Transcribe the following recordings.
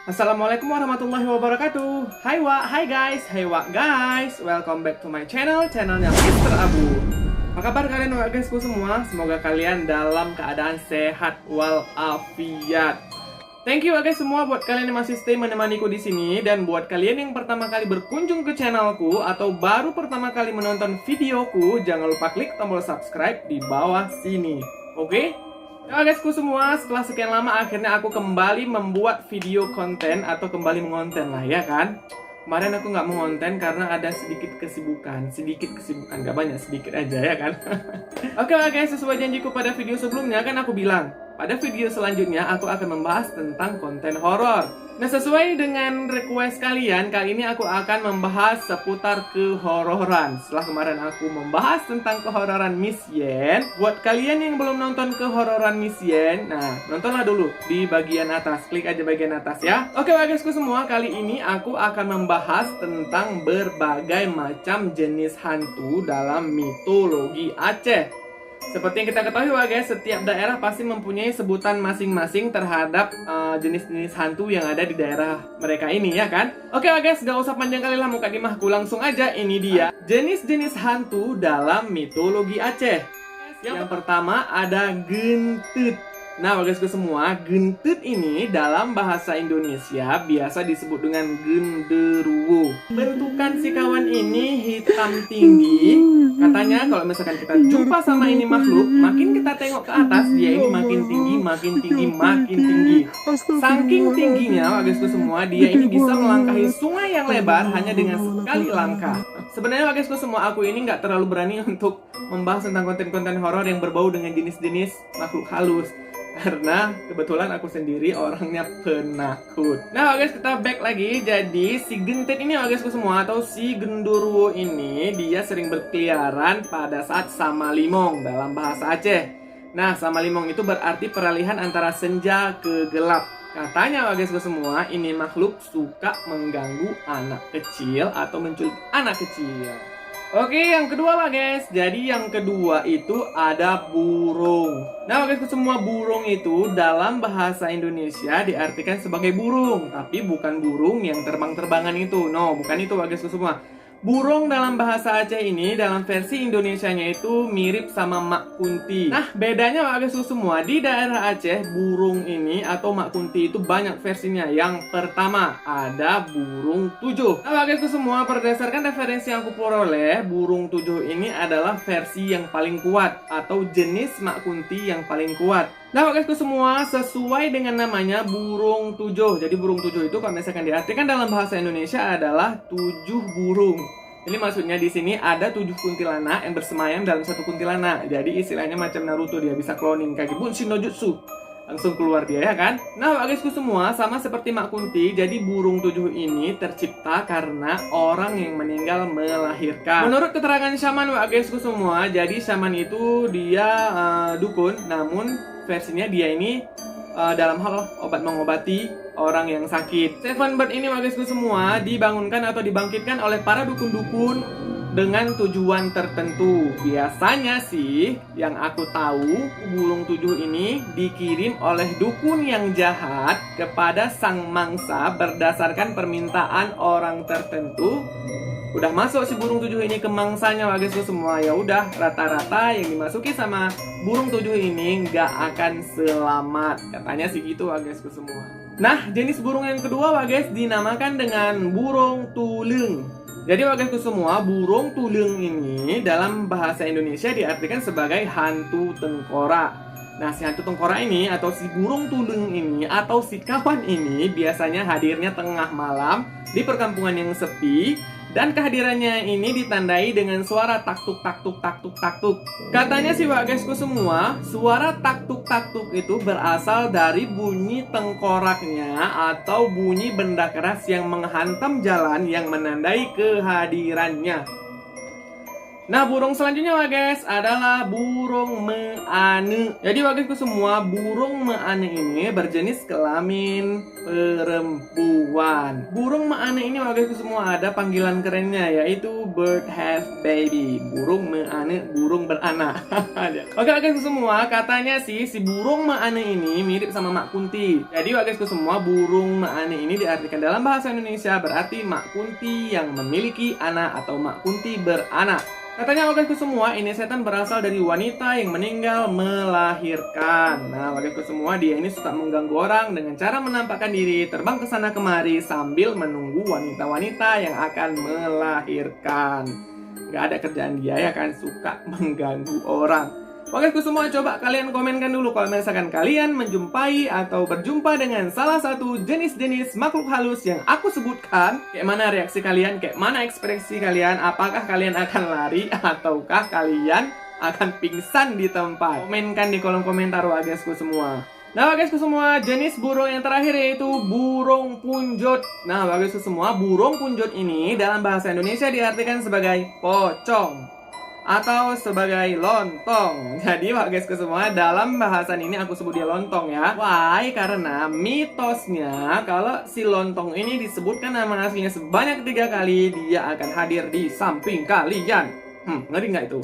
Assalamualaikum warahmatullahi wabarakatuh. Hai guys, welcome back to my channelnya Mr. Abu. Apa kabar kalian guysku semua? Semoga kalian dalam keadaan sehat walafiat. Thank you guys semua buat kalian yang masih stay menemaniku di sini, dan buat kalian yang pertama kali berkunjung ke channelku atau baru pertama kali menonton videoku, jangan lupa klik tombol subscribe di bawah sini. Oke? Ya guysku semua, setelah sekian lama akhirnya aku kembali membuat video konten atau kembali mengonten lah ya kan. Kemarin aku nggak mengonten karena ada sedikit kesibukan, nggak banyak, sedikit aja ya kan. Oke guys, sesuai janjiku pada video sebelumnya kan aku bilang, pada video selanjutnya aku akan membahas tentang konten horor. Nah, sesuai dengan request kalian, kali ini aku akan membahas seputar kehororan. Setelah kemarin aku membahas tentang kehororan Miss Yen, buat kalian yang belum nonton kehororan Miss Yen, nah, nontonlah dulu di bagian atas. Klik aja bagian atas ya. Oke guysku semua, kali ini aku akan membahas tentang berbagai macam jenis hantu dalam mitologi Aceh. Seperti yang kita ketahui guys, setiap daerah pasti mempunyai sebutan masing-masing terhadap jenis-jenis hantu yang ada di daerah mereka ini ya kan. Oke guys, gak usah panjang kali lah muka dimahku, langsung aja ini dia jenis-jenis hantu dalam mitologi Aceh. Yang pertama ada gentut. Nah guysku semua, gentut ini dalam bahasa Indonesia biasa disebut dengan genderuwo. Bentukan si kawan ini hitam tinggi. Katanya kalau misalkan kita jumpa sama ini makhluk, makin kita tengok ke atas, dia ini makin tinggi. Saking tingginya guysku semua, dia ini bisa melangkahi sungai yang lebar hanya dengan sekali langkah. Sebenarnya guysku semua, aku ini nggak terlalu berani untuk membahas tentang konten-konten horor yang berbau dengan jenis-jenis makhluk halus, karena kebetulan aku sendiri orangnya penakut. Nah guys, kita back lagi. Jadi si gentet ini guysku semua, atau si genderuwo ini, dia sering berkeliaran pada saat Samalimong dalam bahasa Aceh. Nah, Samalimong itu berarti peralihan antara senja ke gelap. Katanya guysku semua, ini makhluk suka mengganggu anak kecil atau menculik anak kecil. Oke, yang kedua guys. Jadi yang kedua itu ada burung. Nah guys, semua burung itu dalam bahasa Indonesia diartikan sebagai burung, tapi bukan burung yang terbang-terbangan itu. No, bukan itu guys semua. Burung dalam bahasa Aceh ini dalam versi Indonesianya itu mirip sama Mak Kunti. Nah, bedanya guys semua, di daerah Aceh burung ini atau Mak Kunti itu banyak versinya. Yang pertama ada burung tujuh. Nah guys semua, berdasarkan referensi yang aku peroleh, burung tujuh ini adalah versi yang paling kuat atau jenis Mak Kunti yang paling kuat. Nah guysku semua, sesuai dengan namanya burung tujuh. Jadi burung tujuh itu kalau misalkan diartikan dalam bahasa Indonesia adalah tujuh burung. Jadi maksudnya di sini ada 7 kuntilanak yang bersemayam dalam satu kuntilanak. Jadi istilahnya macam Naruto, dia bisa cloning Kage Bunshin no Jutsu. Langsung keluar dia ya kan. Nah guysku semua, sama seperti Mak Kunti, jadi burung tujuh ini tercipta karena orang yang meninggal melahirkan. Menurut keterangan syaman guysku semua, jadi syaman itu dia dukun, namun versinya dia ini dalam hal obat mengobati orang yang sakit. Seven Bird ini guysku semua dibangunkan atau dibangkitkan oleh para dukun-dukun dengan tujuan tertentu. Biasanya sih yang aku tahu, burung tujuh ini dikirim oleh dukun yang jahat kepada sang mangsa berdasarkan permintaan orang tertentu. Udah masuk si burung tujuh ini ke mangsanya guysku semua, ya udah rata-rata yang dimasuki sama burung tujuh ini nggak akan selamat. Katanya sih gitu guysku semua. Nah, jenis burung yang kedua guys dinamakan dengan burung tulung. Jadi guysku semua, burung tulung ini dalam bahasa Indonesia diartikan sebagai hantu tengkorak. Nah, si hantu tengkorak ini atau si burung tulung ini atau si kawan ini biasanya hadirnya tengah malam di perkampungan yang sepi, dan kehadirannya ini ditandai dengan suara taktuk taktuk taktuk taktuk. Katanya sih guysku semua, suara taktuk taktuk itu berasal dari bunyi tengkoraknya atau bunyi benda keras yang menghantam jalan yang menandai kehadirannya. Nah, burung selanjutnya guys adalah burung meane. Jadi guysku semua, burung meane ini berjenis kelamin perempuan. Burung meane ini guysku semua ada panggilan kerennya, yaitu bird have baby. Burung meane, burung beranak. Oke guysku semua, katanya sih si burung meane ini mirip sama Mak Kunti. Jadi guysku semua, burung meane ini diartikan dalam bahasa Indonesia berarti Mak Kunti yang memiliki anak atau Mak Kunti beranak. Katanya guysku semua, ini setan berasal dari wanita yang meninggal melahirkan. Nah guysku semua, dia ini suka mengganggu orang dengan cara menampakkan diri, terbang ke sana kemari sambil menunggu wanita-wanita yang akan melahirkan. Gak ada kerjaan dia ya kan, suka mengganggu orang. Guysku semua, coba kalian komenkan dulu kalau misalkan kalian menjumpai atau berjumpa dengan salah satu jenis-jenis makhluk halus yang aku sebutkan. Kayak mana reaksi kalian, kayak mana ekspresi kalian, apakah kalian akan lari ataukah kalian akan pingsan di tempat? Komenkan di kolom komentar guysku semua. Nah guysku semua, jenis burung yang terakhir yaitu burung punjot. Nah guysku semua, burung punjot ini dalam bahasa Indonesia diartikan sebagai pocong atau sebagai lontong. Jadi guysku semua, dalam bahasan ini aku sebut dia lontong ya. Why? Karena mitosnya kalau si lontong ini disebutkan nama aslinya sebanyak 3 kali, dia akan hadir di samping kalian. Ngeri nggak itu?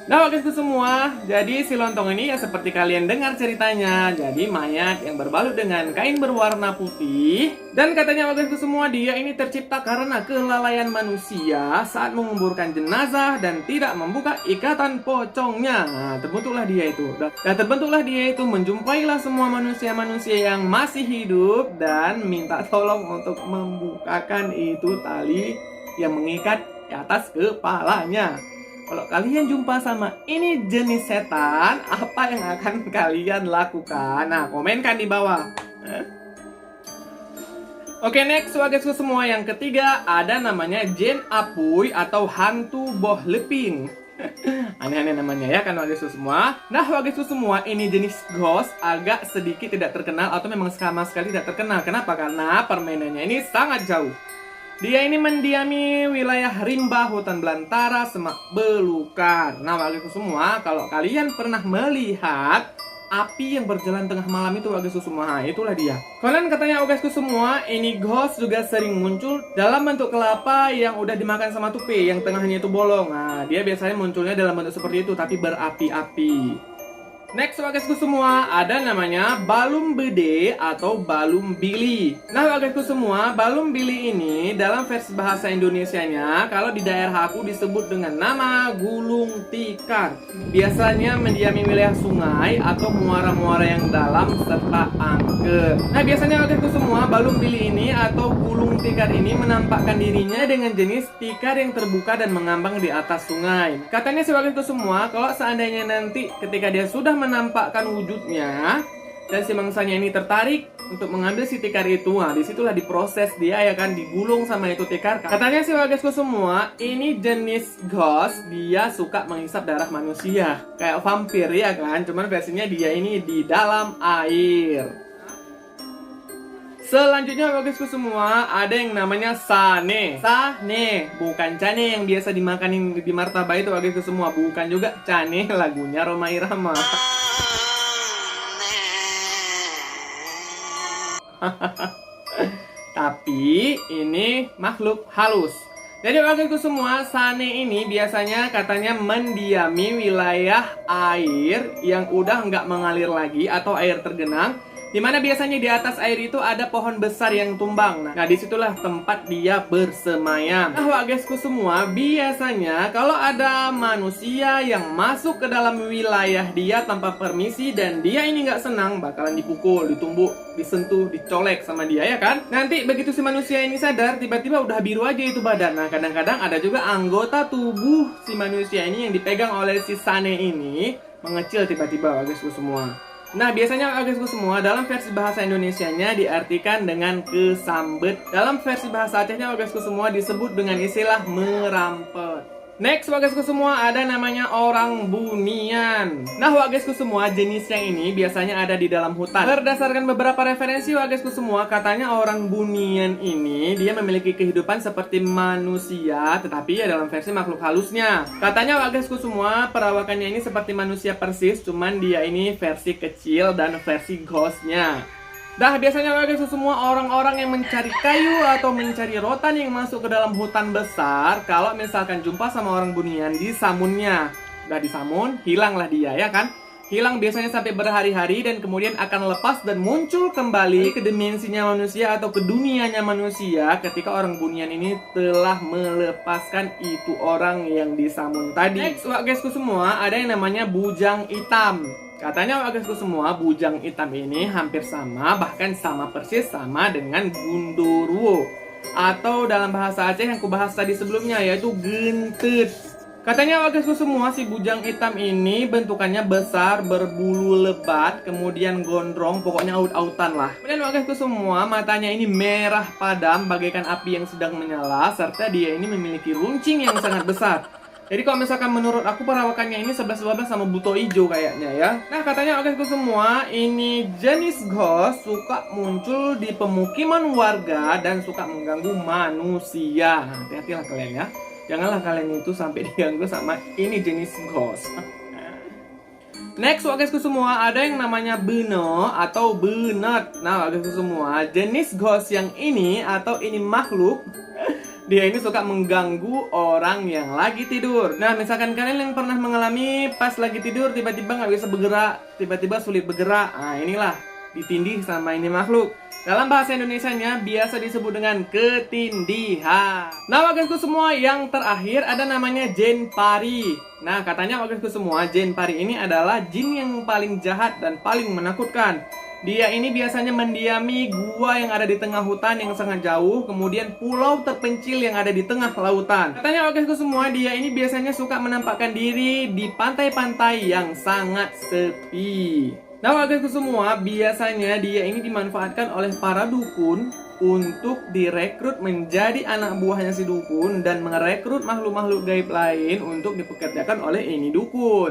Nah guysku semua, jadi si lontong ini ya seperti kalian dengar ceritanya, jadi mayat yang berbalut dengan kain berwarna putih. Dan katanya guysku semua, dia ini tercipta karena kelalaian manusia saat menguburkan jenazah dan tidak membuka ikatan pocongnya. Nah terbentuklah dia itu. Dan terbentuklah dia itu, menjumpailah semua manusia-manusia yang masih hidup dan minta tolong untuk membukakan itu tali yang mengikat di atas kepalanya. Kalau kalian jumpa sama ini jenis setan, apa yang akan kalian lakukan? Nah, komenkan di bawah. Oke, next guysku semua, yang ketiga ada namanya Jin Apuy atau hantu boh leping. Aneh-aneh namanya ya kan guysku semua. Nah guysku semua, ini jenis ghost agak sedikit tidak terkenal atau memang sama sekali tidak terkenal. Kenapa? Karena permainannya ini sangat jauh. Dia ini mendiami wilayah rimba, hutan belantara, semak belukar. Nah guysku semua, kalau kalian pernah melihat api yang berjalan tengah malam itu guysku semua, itulah dia. Kalian katanya guysku semua, ini ghost juga sering muncul dalam bentuk kelapa yang udah dimakan sama tupai, yang tengahnya itu bolong. Nah dia biasanya munculnya dalam bentuk seperti itu, tapi berapi-api. Next guysku semua, ada namanya balum bede atau balum bili. Nah guysku semua, balum bili ini dalam versi bahasa Indonesianya, kalau di daerah aku disebut dengan nama gulung tikar. Biasanya mendiami wilayah sungai atau muara-muara yang dalam serta angker. Nah biasanya guysku semua, balum bili ini atau gulung tikar ini menampakkan dirinya dengan jenis tikar yang terbuka dan mengambang di atas sungai. Katanya sih guysku semua, kalau seandainya nanti ketika dia sudah menampakkan wujudnya dan si mangsanya ini tertarik untuk mengambil si tikar itu, nah disitulah diproses dia ya kan, digulung sama itu tikar. Katanya sih guysku semua, ini jenis ghost, dia suka menghisap darah manusia kayak vampir ya kan, cuman versinya dia ini di dalam air. Selanjutnya guysku semua, ada yang namanya sane. Sane, bukan cane yang biasa dimakanin di martabak itu guysku semua, bukan juga cane lagunya Rhoma Irama. Tapi ini makhluk halus. Jadi guysku semua, sane ini biasanya katanya mendiami wilayah air yang udah nggak mengalir lagi atau air tergenang, dimana biasanya di atas air itu ada pohon besar yang tumbang. Nah disitulah tempat dia bersemayam. Nah guysku semua, biasanya kalau ada manusia yang masuk ke dalam wilayah dia tanpa permisi dan dia ini nggak senang, bakalan dipukul, ditumbuk, disentuh, dicolek sama dia ya kan. Nanti begitu si manusia ini sadar, tiba-tiba udah biru aja itu badan. Nah kadang-kadang ada juga anggota tubuh si manusia ini yang dipegang oleh si sane ini mengecil tiba-tiba guysku semua. Nah biasanya guysku semua, dalam versi bahasa Indonesianya diartikan dengan kesambet. Dalam versi bahasa Acehnya guysku semua disebut dengan istilah merampet. Next, wagasku semua, ada namanya orang bunian. Nah, wagasku semua, jenis yang ini biasanya ada di dalam hutan. Berdasarkan beberapa referensi, wagasku semua, katanya orang bunian ini dia memiliki kehidupan seperti manusia, tetapi ya dalam versi makhluk halusnya. Katanya wagasku semua, perawakannya ini seperti manusia persis, cuman dia ini versi kecil dan versi ghostnya. Dah, biasanya wagasku semua, orang-orang yang mencari kayu atau mencari rotan yang masuk ke dalam hutan besar, kalau misalkan jumpa sama orang bunian, disamunnya. Udah disamun, hilanglah dia, ya kan? Hilang biasanya sampai berhari-hari dan kemudian akan lepas dan muncul kembali ke dimensinya manusia atau ke dunianya manusia ketika orang bunian ini telah melepaskan itu orang yang disamun tadi. Next, wagasku semua, ada yang namanya bujang hitam. Katanya wagasku semua, bujang hitam ini hampir sama, bahkan sama persis sama dengan gundurwo. Atau dalam bahasa Aceh yang kubahas tadi sebelumnya, yaitu gentet. Katanya wagasku semua, si bujang hitam ini bentukannya besar, berbulu lebat, kemudian gondrong, pokoknya aut-autan lah. Kemudian wagasku semua, matanya ini merah padam bagaikan api yang sedang menyala, serta dia ini memiliki runcing yang sangat besar. Jadi kalau misalkan menurut aku perawakannya ini 11-12 sama buto ijo kayaknya ya. Nah, katanya wagasku semua, ini jenis ghost suka muncul di pemukiman warga dan suka mengganggu manusia. Hati-hatilah kalian ya. Janganlah kalian itu sampai diganggu sama ini jenis ghost. Next, wagasku semua, ada yang namanya beno atau benet. Nah, wagasku semua, jenis ghost yang ini atau ini makhluk, dia ini suka mengganggu orang yang lagi tidur. Nah, misalkan kalian yang pernah mengalami pas lagi tidur tiba-tiba nggak bisa bergerak, tiba-tiba sulit bergerak. Nah, inilah ditindih sama ini makhluk. Dalam bahasa Indonesianya biasa disebut dengan ketindihan. Nah, wagasku semua, yang terakhir ada namanya jin pari. Nah, katanya wagasku semua, jin pari ini adalah jin yang paling jahat dan paling menakutkan. Dia ini biasanya mendiami gua yang ada di tengah hutan yang sangat jauh, kemudian pulau terpencil yang ada di tengah lautan. Katanya wagasku semua, dia ini biasanya suka menampakkan diri di pantai-pantai yang sangat sepi. Nah, wagasku semua, biasanya dia ini dimanfaatkan oleh para dukun untuk direkrut menjadi anak buahnya si dukun dan merekrut makhluk-makhluk gaib lain untuk dipekerjakan oleh ini dukun.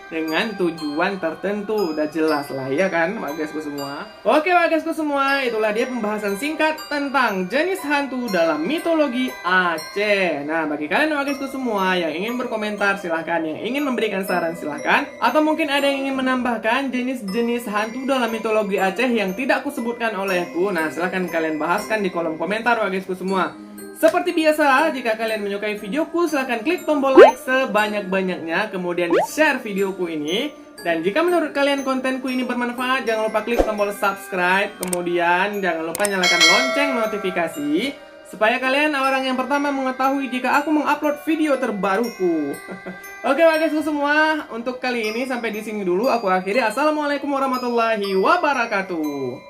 Dengan tujuan tertentu, udah jelas lah ya kan wagasku semua. Oke wagasku semua, itulah dia pembahasan singkat tentang jenis hantu dalam mitologi Aceh. Nah, bagi kalian wagasku semua yang ingin berkomentar silahkan, yang ingin memberikan saran silahkan, atau mungkin ada yang ingin menambahkan jenis-jenis hantu dalam mitologi Aceh yang tidak kusebutkan olehku, nah silahkan kalian bahaskan di kolom komentar wagasku semua. Seperti biasa, jika kalian menyukai videoku, silahkan klik tombol like sebanyak-banyaknya, kemudian share videoku ini. Dan jika menurut kalian kontenku ini bermanfaat, jangan lupa klik tombol subscribe, kemudian jangan lupa nyalakan lonceng notifikasi, supaya kalian orang yang pertama mengetahui jika aku mengupload video terbaruku. Oke wagasku semua, untuk kali ini sampai di sini dulu aku akhiri. Assalamualaikum warahmatullahi wabarakatuh.